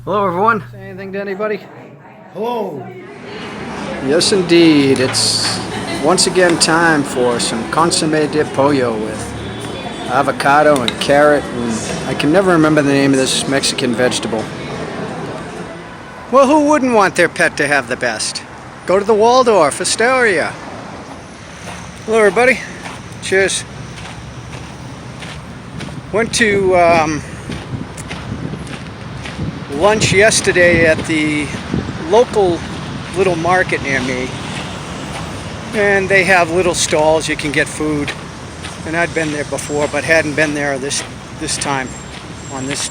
Hello, everyone. Say anything to anybody? Hello. Yes, indeed. It's once again time for some consommé de pollo with avocado and carrot, and I can never remember the name of this Mexican vegetable. Well, who wouldn't want their pet to have the best? Go to the Waldorf Astoria. Hello, everybody. Cheers. Went to lunch yesterday at the local little market near me, and they have little stalls you can get food, and I'd been there before but hadn't been there this time on this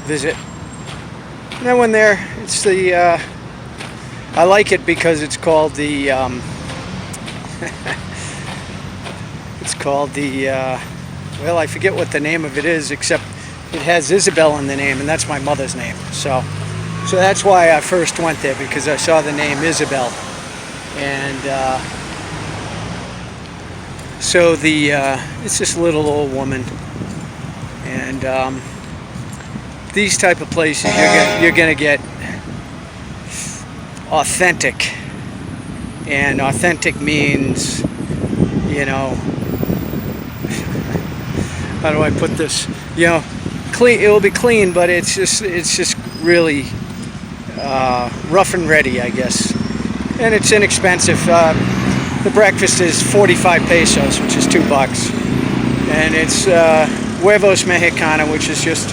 visit. And I went there. It's the I like it because it's called the well, I forget what the name of it is, except it has Isabel in the name, and that's my mother's name. So that's why I first went there, because I saw the name Isabel. And so it's this little old woman. And these type of places, you're gonna get authentic. And authentic means, you know, how do I put this? You know, clean. It will be clean, but it's just really rough and ready, I guess. And it's inexpensive. The breakfast is 45 pesos, which is $2, and it's huevos mexicana, which is just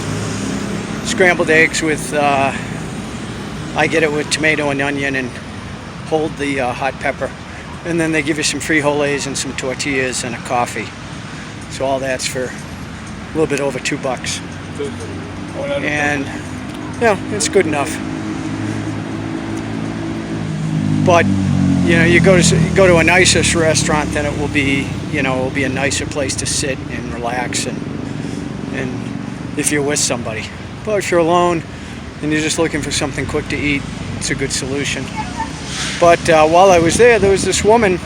scrambled eggs with. I get it with tomato and onion, and hold the hot pepper, and then they give you some frijoles and some tortillas and a coffee. So all that's for a little bit over $2. And yeah, it's good enough. But you know, you go to a nicer restaurant, then it will be, you know, it will be a nicer place to sit and relax, and if you're with somebody. But if you're alone and you're just looking for something quick to eat, it's a good solution. But while I was there was this woman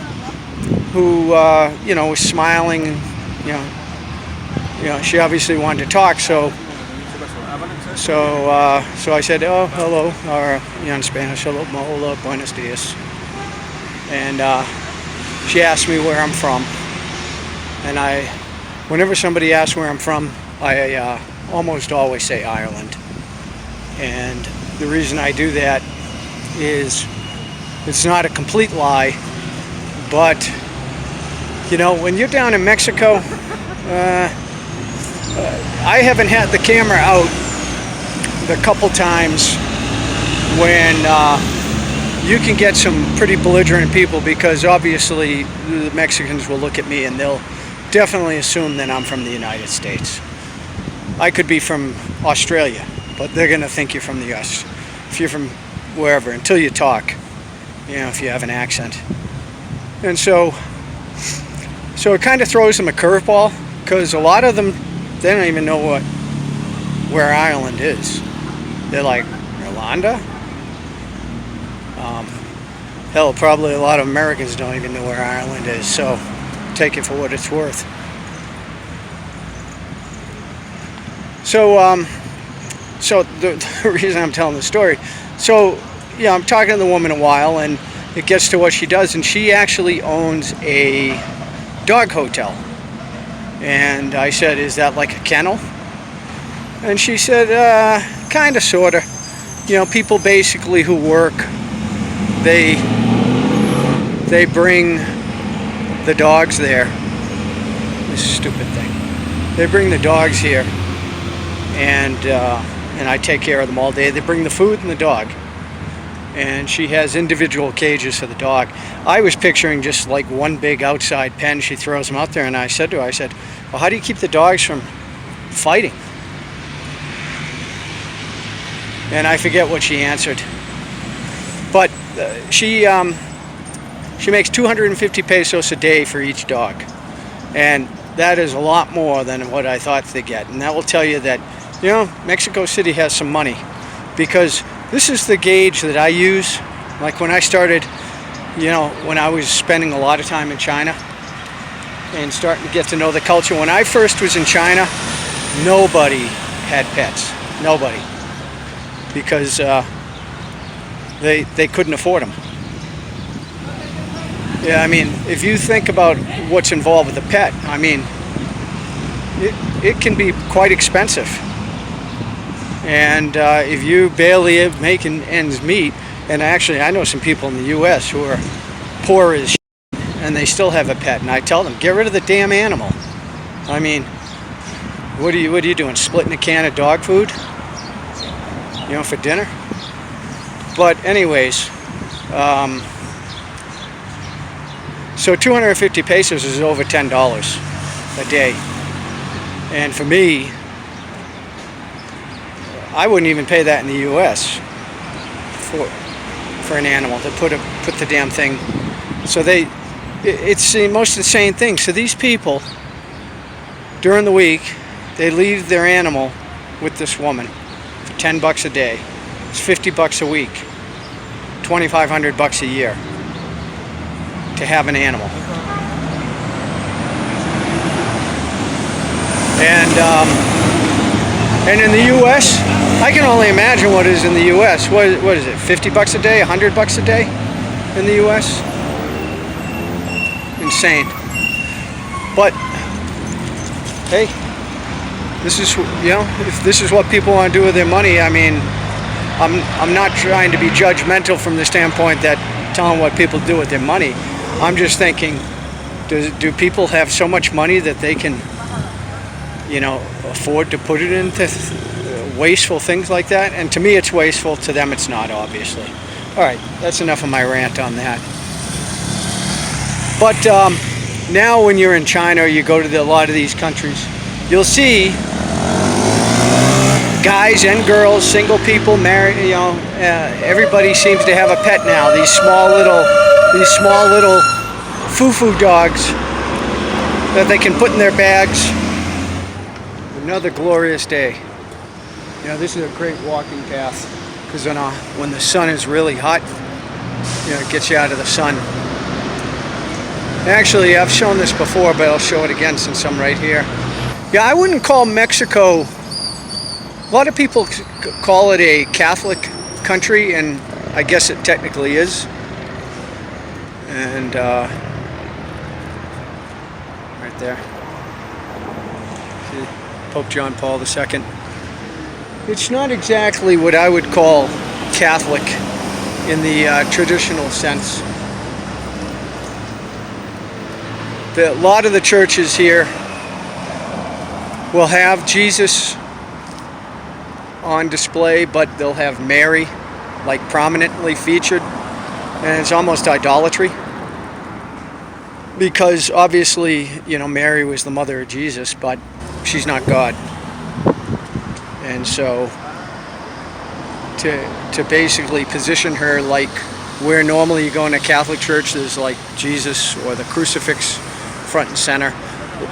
who you know, was smiling, and you know, she obviously wanted to talk, so I said, oh, hello, or in Spanish, hello, hola, buenos dias. And she asked me where I'm from. And whenever somebody asks where I'm from, I almost always say Ireland. And the reason I do that is it's not a complete lie, but you know, when you're down in Mexico, I haven't had the camera out the couple times when you can get some pretty belligerent people, because obviously the Mexicans will look at me and they'll definitely assume that I'm from the United States. I could be from Australia, but they're gonna think you're from the US if you're from wherever, until you talk, you know, if you have an accent. And so it kind of throws them a curveball, because a lot of them, they don't even know where Ireland is. They're like, Irlanda? Hell, probably a lot of Americans don't even know where Ireland is, so take it for what it's worth. So the reason I'm telling the story, so yeah, I'm talking to the woman a while, and it gets to what she does, and she actually owns a dog hotel. And I said, is that like a kennel? And she said, kind of, sort of. You know, people basically who work, they bring the dogs there. This stupid thing. They bring the dogs here, and I take care of them all day. They bring the food and the dog. And she has individual cages for the dog. I was picturing just like one big outside pen. She throws them out there, and I said to her, well, how do you keep the dogs from fighting? And I forget what she answered. But she makes 250 pesos a day for each dog. And that is a lot more than what I thought they get. And that will tell you that, you know, Mexico City has some money, because this is the gauge that I use. Like when I started, you know, when I was spending a lot of time in China and starting to get to know the culture. When I first was in China, nobody had pets. Nobody. because they couldn't afford them. Yeah, I mean, if you think about what's involved with a pet, I mean, it can be quite expensive. And if you barely making ends meet, and actually I know some people in the U.S. who are poor as shit, and they still have a pet, and I tell them, get rid of the damn animal. I mean, what are you doing? Splitting a can of dog food? You know, for dinner? But anyways, so 250 pesos is over $10 a day. And for me, I wouldn't even pay that in the U.S. for an animal to put the damn thing. So it's the most insane thing. So these people, during the week, they leave their animal with this woman for $10 a day. It's $50 a week, $2,500 a year to have an animal. And in the U.S., I can only imagine what is in the U.S. What is it? $50 a day, $100 a day in the U.S. Insane. But hey, this is, you know, if this is what people want to do with their money, I mean, I'm not trying to be judgmental from the standpoint that telling what people do with their money. I'm just thinking, do people have so much money that they can, you know, afford to put it into wasteful things like that? And to me it's wasteful, to them it's not, obviously. Alright, that's enough of my rant on that. But now when you're in China or you go to a lot of these countries, you'll see guys and girls, single people, married, you know, everybody seems to have a pet now. These small little foo-foo dogs that they can put in their bags. Another glorious day. You know, this is a great walking path because when the sun is really hot, you know, it gets you out of the sun. Actually, I've shown this before, but I'll show it again since I'm right here. Yeah, I wouldn't call Mexico, a lot of people call it a Catholic country, and I guess it technically is. And right there, see, Pope John Paul II. It's not exactly what I would call Catholic in the traditional sense. A lot of the churches here will have Jesus on display, but they'll have Mary like prominently featured, and it's almost idolatry because obviously, you know, Mary was the mother of Jesus, but she's not God. And so to basically position her like where normally you go in a Catholic church, there's like Jesus or the crucifix front and center.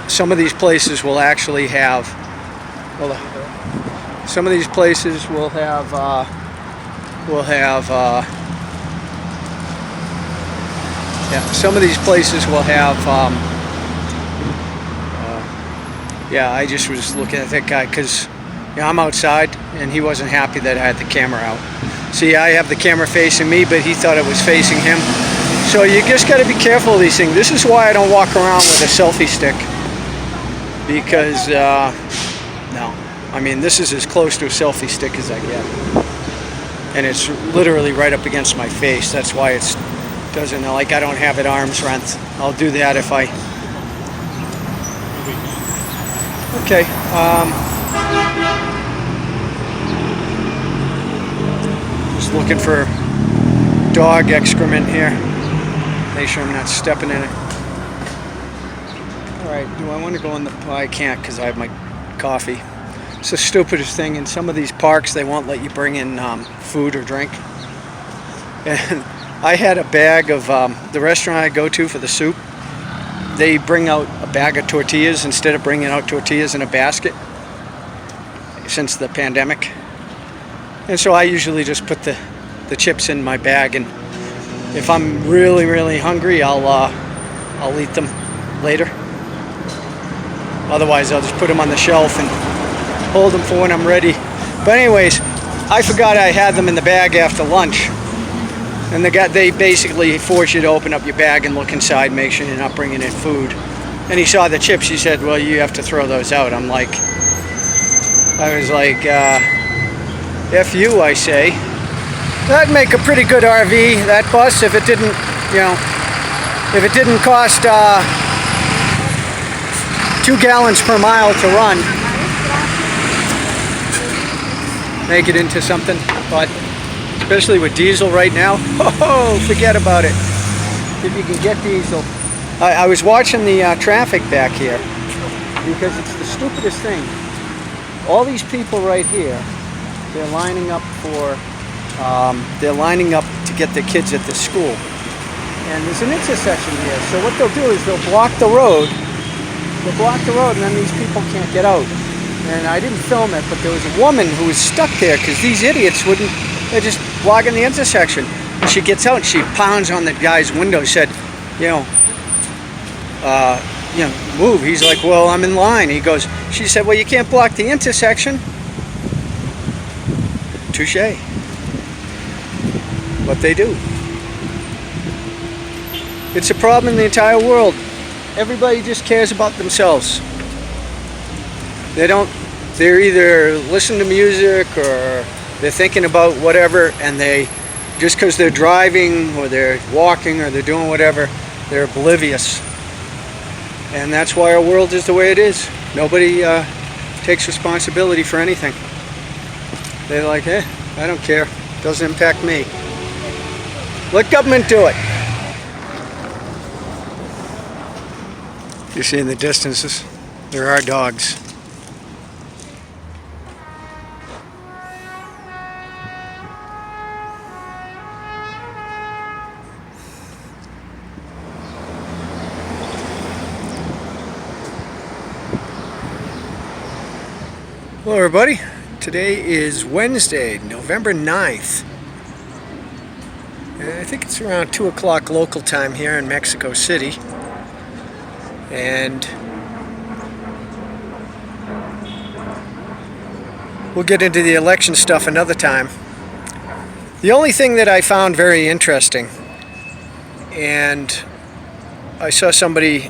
Some of these places will actually have, well, some of these places will have some of these places will have yeah, I just was looking at that guy because, you know, I'm outside and he wasn't happy that I had the camera out. See, I have the camera facing me, but he thought it was facing him. So you just got to be careful of these things. This is why I don't walk around with a selfie stick, because no, I mean, this is as close to a selfie stick as I get, and it's literally right up against my face. That's why it doesn't, like, I don't have it arm's length. I'll do that if I. Okay. Just looking for dog excrement here. Make sure I'm not stepping in it. Alright, do I want to go in the... Oh, I can't because I have my coffee. It's the stupidest thing. In some of these parks, they won't let you bring in food or drink. And I had a bag of... the restaurant I go to for the soup, they bring out a bag of tortillas instead of bringing out tortillas in a basket since the pandemic. And so I usually just put the chips in my bag, and if I'm really, really hungry, I'll eat them later. Otherwise, I'll just put them on the shelf and hold them for when I'm ready. But anyways, I forgot I had them in the bag after lunch. And they basically force you to open up your bag and look inside, make sure you're not bringing in food. And he saw the chips. He said, well, you have to throw those out. I was like, F you, I say. That'd make a pretty good RV, that bus, if it didn't, if it didn't cost 2 gallons per mile to run. Make it into something, but especially with diesel right now, oh, forget about it. If you can get diesel. I was watching the traffic back here because it's the stupidest thing. All these people right here, they're lining up to get their kids at the school. And there's an intersection here. So what they'll do is they'll block the road. And then these people can't get out. And I didn't film it, but there was a woman who was stuck there because these idiots they're just blocking the intersection. And she gets out and she pounds on the guy's window, said, move. He's like, well, I'm in line. She said, well, you can't block the intersection. Touché. What they do. It's a problem in the entire world. Everybody just cares about themselves. They're either listening to music or they're thinking about whatever, and just because they're driving or they're walking or they're doing whatever, they're oblivious. And that's why our world is the way it is. Nobody takes responsibility for anything. They're like, I don't care. Doesn't impact me. Let government do it. You see in the distances, there are dogs. Hello everybody, today is Wednesday, November 9th. I think it's around 2 o'clock local time here in Mexico City. And we'll get into the election stuff another time. The only thing that I found very interesting, and I saw somebody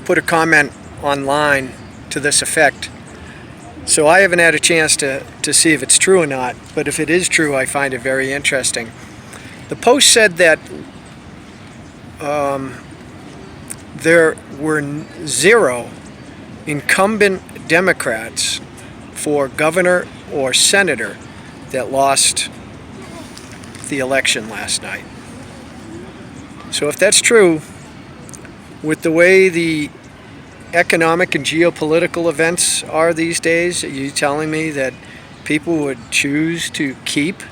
put a comment online to this effect, so I haven't had a chance to see if it's true or not, but if it is true, I find it very interesting. The post said that there were 0 incumbent Democrats for governor or senator that lost the election last night. So if that's true, with the way the economic and geopolitical events are these days, are you telling me that people would choose to keep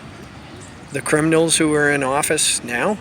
the criminals who are in office now?